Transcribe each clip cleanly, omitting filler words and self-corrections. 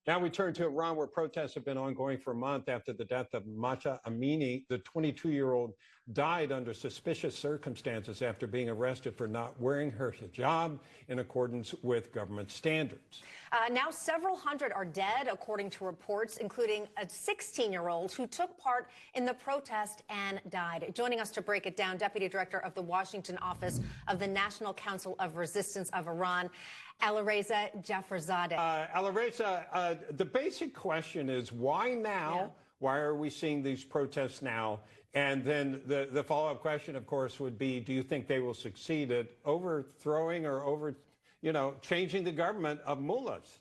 Now we turn to Iran, where protests have been ongoing for a month after the death of Mahsa Amini. The 22-year-old died under suspicious circumstances after being arrested for not wearing her hijab in accordance with government standards. Now several hundred are dead, according to reports, including a 16-year-old who took part in the protest and died. Joining us to break it down, Deputy Director of the Washington office of the National Council of Resistance of Iran, Alireza Jafarzadeh. Alireza, the basic question is why now? Yeah. Why are we seeing these protests now? And then the follow-up question, of course, would be, do you think they will succeed at overthrowing or changing the government of mullahs?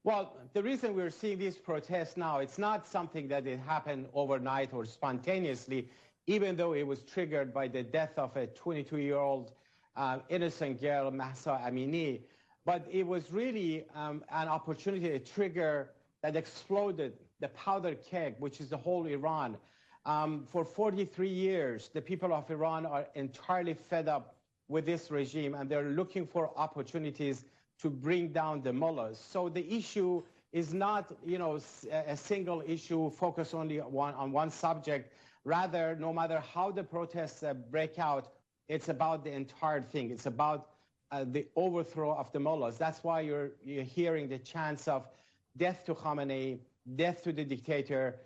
Well, the reason we're seeing these protests now, it's not something that it happened overnight or spontaneously, even though it was triggered by the death of a 22-year-old innocent girl, Mahsa Amini. But it was really an opportunity, a trigger that exploded the powder keg, which is the whole Iran. For 43 years, the people of Iran are entirely fed up with this regime, and they're looking for opportunities to bring down the mullahs. So the issue is not, a single issue focused only on one subject. Rather, no matter how the protests break out, it's about the entire thing. It's about the overthrow of the mullahs. That's why you're hearing the chants of death to Khamenei, death to the dictator,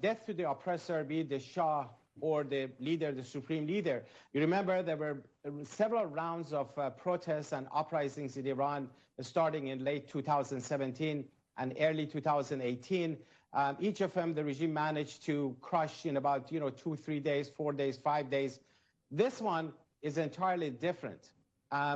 death to the oppressor, be it the Shah or the leader, the supreme leader. You remember there were several rounds of protests and uprisings in Iran starting in late 2017 and early 2018. Each of them, the regime managed to crush in about 2, 3 days, 4 days, 5 days. This one is entirely different.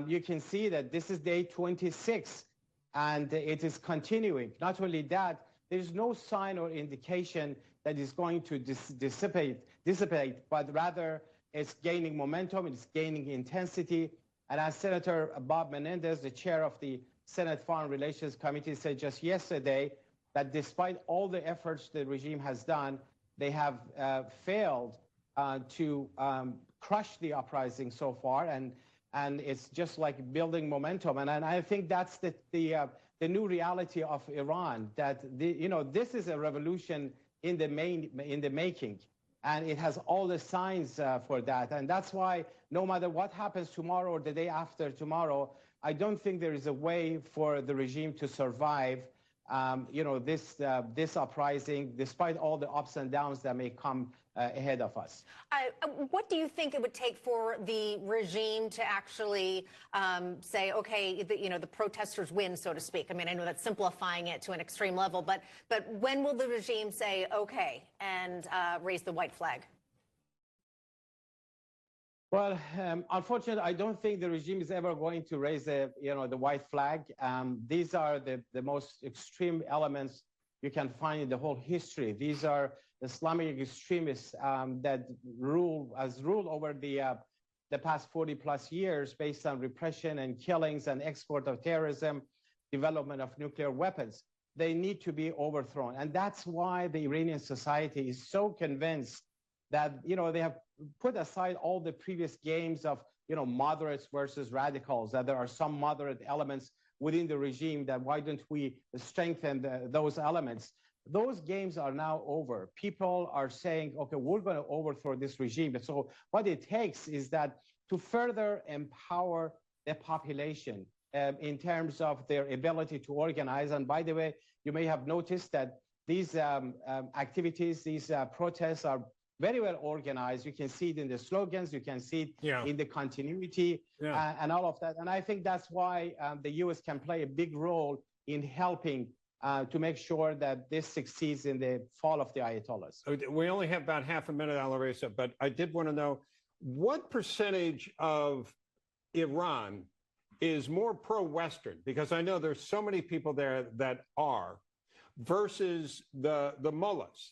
You can see that this is day 26, and it is continuing. Not only that, there's no sign or indication that it's going to dissipate, but rather it's gaining momentum, it's gaining intensity. And as Senator Bob Menendez, the chair of the Senate Foreign Relations Committee, said just yesterday, that despite all the efforts the regime has done, they have failed to crush the uprising so far, and it's just like building momentum. And I think that's the new reality of Iran, that this is a revolution in the making, and it has all the signs for that. And that's why no matter what happens tomorrow or the day after tomorrow, I don't think there is a way for the regime to survive this uprising, despite all the ups and downs that may come ahead of us. What do you think it would take for the regime to actually say, okay, the protesters win, so to speak? I mean, I know that's simplifying it to an extreme level, but when will the regime say, okay, and raise the white flag? Well, unfortunately, I don't think the regime is ever going to raise the white flag. These are the most extreme elements you can find in the whole history. These are Islamic extremists that has ruled over the past 40+ years based on repression and killings and export of terrorism, development of nuclear weapons. They need to be overthrown. And that's why the Iranian society is so convinced that, they have put aside all the previous games of, moderates versus radicals, that there are some moderate elements within the regime, that why don't we strengthen those elements? Those games are now over. People are saying, okay, we're going to overthrow this regime. So what it takes is that to further empower the population in terms of their ability to organize. And by the way, you may have noticed that these activities, these protests are very well organized. You can see it in the slogans, you can see it in the continuity and all of that. And I think that's why the U.S. can play a big role in helping to make sure that this succeeds in the fall of the Ayatollahs. We only have about half a minute, Alireza, but I did want to know, what percentage of Iran is more pro-Western? Because I know there's so many people there that are, versus the mullahs,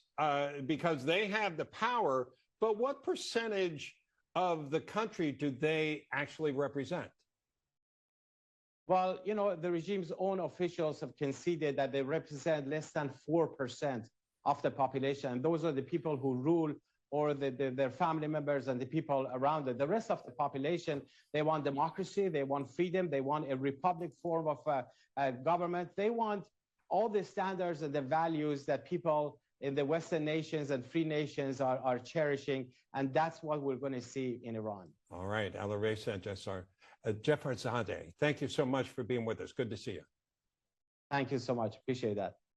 because they have the power, but what percentage of the country do they actually represent? Well, the regime's own officials have conceded that they represent less than 4% of the population. And those are the people who rule or their family members and the people around it. The rest of the population, they want democracy, they want freedom, they want a republic form of government. They want all the standards and the values that people in the Western nations and free nations are cherishing. And that's what we're going to see in Iran. All right, Alireza Jafarzadeh, thank you so much for being with us. Good to see you. Thank you so much. Appreciate that.